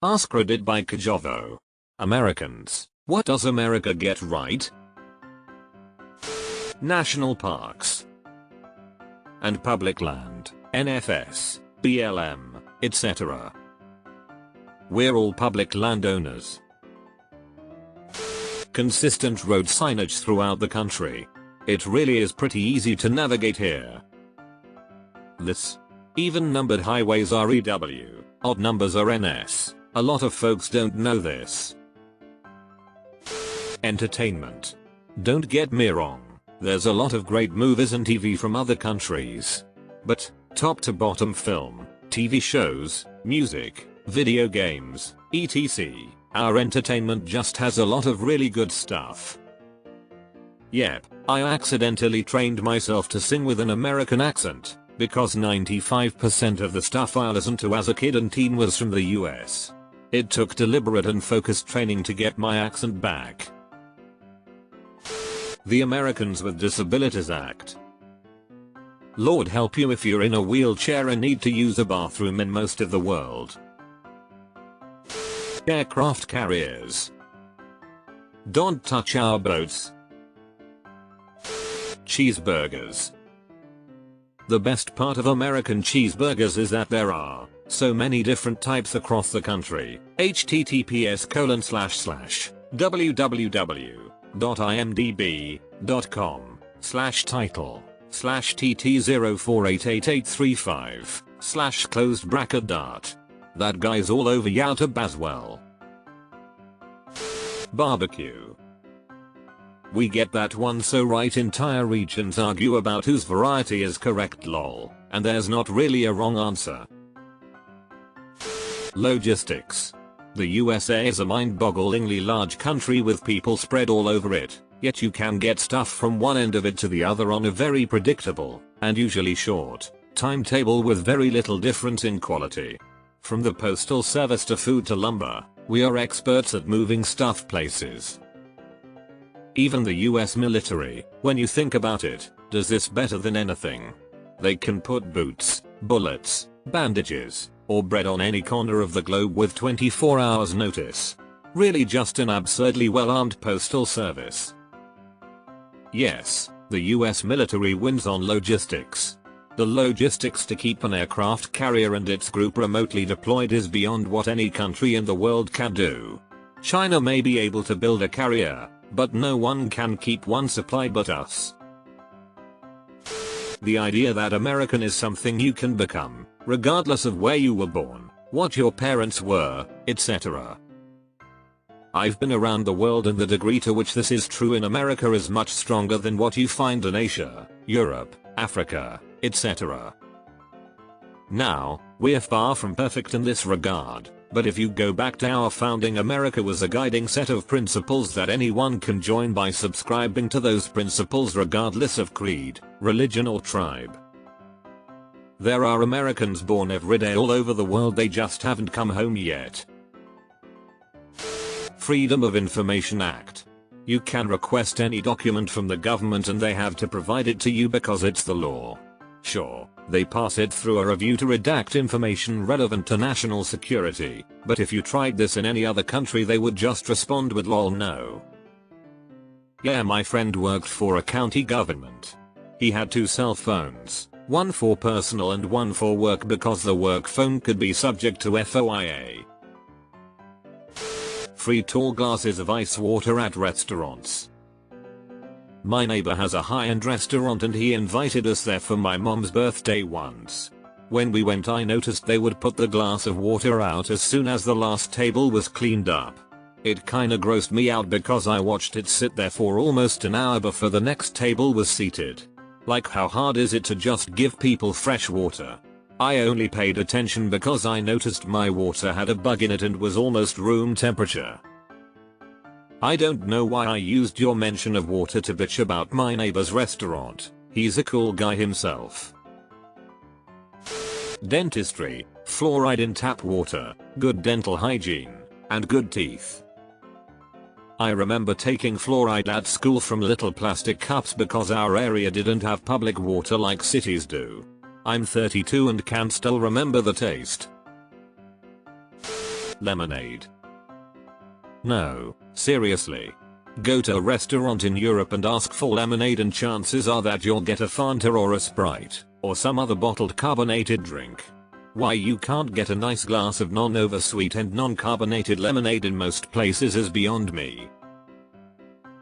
AskReddit by Kajavo. Americans, what does America get right? National parks and public land, NFS, BLM, etc. We're all public landowners. Consistent road signage throughout the country. It really is pretty easy to navigate here. Even numbered highways are EW, odd numbers are NS. A lot of folks don't know this. Entertainment. Don't get me wrong, there's a lot of great movies and TV from other countries. But, top to bottom film, TV shows, music, video games, etc. Our entertainment just has a lot of really good stuff. Yep, I accidentally trained myself to sing with an American accent, because 95% of the stuff I listened to as a kid and teen was from the US. It took deliberate and focused training to get my accent back. The Americans with Disabilities Act. Lord help you if you're in a wheelchair and need to use a bathroom in most of the world. Aircraft carriers. Don't touch our boats. Cheeseburgers. The best part of American cheeseburgers is that there are so many different types across the country. https://www.imdb.com/title/tt04888835/closed bracket. That guy's all over Yalta Baswell. Barbecue. We get that one so right, entire regions argue about whose variety is correct lol, and there's not really a wrong answer. Logistics. The USA is a mind-bogglingly large country with people spread all over it, yet you can get stuff from one end of it to the other on a very predictable, and usually short, timetable with very little difference in quality. From the postal service to food to lumber, we are experts at moving stuff places. Even the US military, when you think about it, does this better than anything. They can put boots, bullets, bandages, or bread on any corner of the globe with 24 hours notice. Really just an absurdly well-armed postal service. Yes, the US military wins on logistics. The logistics to keep an aircraft carrier and its group remotely deployed is beyond what any country in the world can do. China may be able to build a carrier, but no one can keep one supplied but us. The idea that American is something you can become, regardless of where you were born, what your parents were, etc. I've been around the world, and the degree to which this is true in America is much stronger than what you find in Asia, Europe, Africa, etc. Now, we're far from perfect in this regard. But if you go back to our founding, America was a guiding set of principles that anyone can join by subscribing to those principles regardless of creed, religion or tribe. There are Americans born every day all over the world, they just haven't come home yet. Freedom of Information Act. You can request any document from the government and they have to provide it to you because it's the law. Sure, they pass it through a review to redact information relevant to national security, but if you tried this in any other country they would just respond with lol no. Yeah, my friend worked for a county government. He had 2 cell phones, one for personal and one for work because the work phone could be subject to FOIA. Free tall glasses of ice water at restaurants. My neighbor has a high-end restaurant and he invited us there for my mom's birthday once. When we went I noticed they would put the glass of water out as soon as the last table was cleaned up. It kinda grossed me out because I watched it sit there for almost an hour before the next table was seated. Like, how hard is it to just give people fresh water? I only paid attention because I noticed my water had a bug in it and was almost room temperature. I don't know why I used your mention of water to bitch about my neighbor's restaurant. He's a cool guy himself. Dentistry, fluoride in tap water, good dental hygiene, and good teeth. I remember taking fluoride at school from little plastic cups because our area didn't have public water like cities do. I'm 32 and can still remember the taste. Lemonade. No, seriously. Go to a restaurant in Europe and ask for lemonade and chances are that you'll get a Fanta or a Sprite, or some other bottled carbonated drink. Why you can't get a nice glass of non-oversweet and non-carbonated lemonade in most places is beyond me.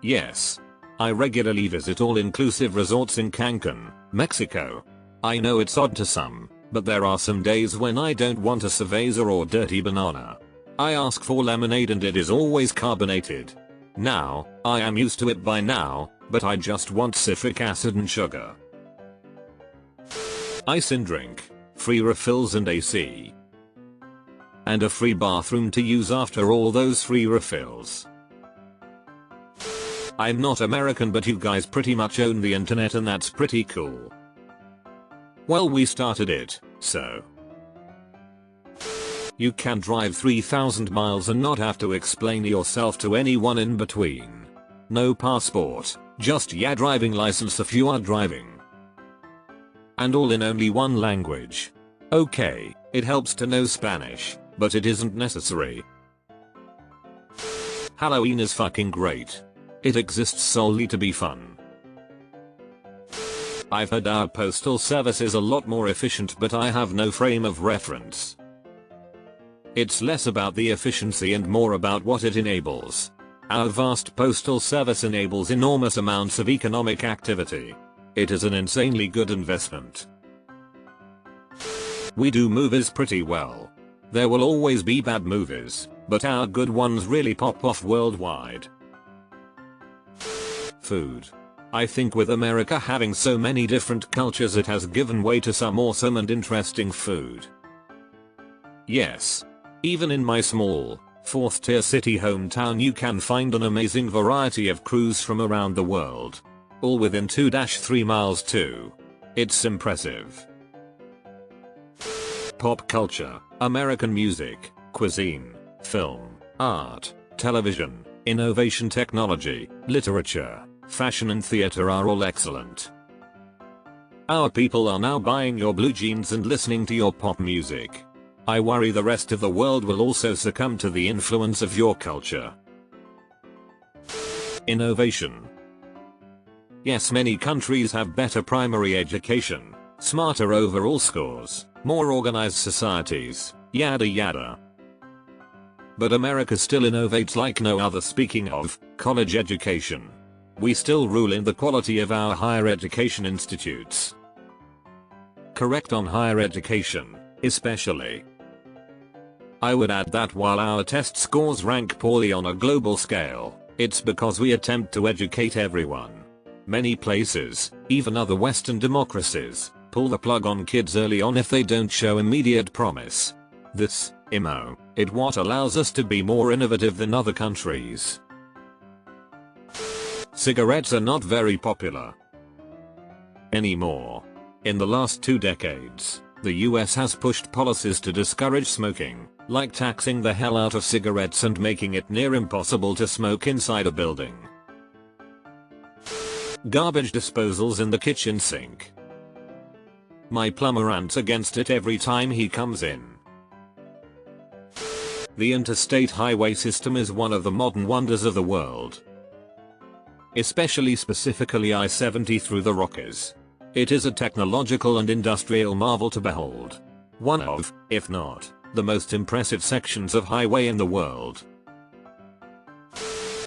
Yes. I regularly visit all-inclusive resorts in Cancun, Mexico. I know it's odd to some, but there are some days when I don't want a cerveza or dirty banana. I ask for lemonade and it is always carbonated. Now, I am used to it by now, but I just want citric acid and sugar. Ice in drink, free refills and AC. And a free bathroom to use after all those free refills. I'm not American but you guys pretty much own the internet and that's pretty cool. Well, we started it, so. You can drive 3,000 miles and not have to explain yourself to anyone in between. No passport, just your driving license if you are driving. And all in only one language. Okay, it helps to know Spanish, but it isn't necessary. Halloween is fucking great. It exists solely to be fun. I've heard our postal service is a lot more efficient but I have no frame of reference. It's less about the efficiency and more about what it enables. Our vast postal service enables enormous amounts of economic activity. It is an insanely good investment. We do movies pretty well. There will always be bad movies, but our good ones really pop off worldwide. Food. I think with America having so many different cultures it has given way to some awesome and interesting food. Yes. Even in my small, 4th tier city hometown you can find an amazing variety of crews from around the world. All within 2-3 miles too. It's impressive. Pop culture, American music, cuisine, film, art, television, innovation technology, literature, fashion and theater are all excellent. Our people are now buying your blue jeans and listening to your pop music. I worry the rest of the world will also succumb to the influence of your culture. Innovation. Yes, many countries have better primary education, smarter overall scores, more organized societies, yada yada. But America still innovates like no other. Speaking of college education, we still rule in the quality of our higher education institutes. Correct on higher education, especially. I would add that while our test scores rank poorly on a global scale, it's because we attempt to educate everyone. Many places, even other Western democracies, pull the plug on kids early on if they don't show immediate promise. This, it what allows us to be more innovative than other countries. Cigarettes are not very popular anymore. In the last 2 decades, the US has pushed policies to discourage smoking, like taxing the hell out of cigarettes and making it near impossible to smoke inside a building. Garbage disposals in the kitchen sink. My plumber rants against it every time he comes in. The interstate highway system is one of the modern wonders of the world. Especially specifically I-70 through the Rockies. It is a technological and industrial marvel to behold. One of, if not, the most impressive sections of highway in the world.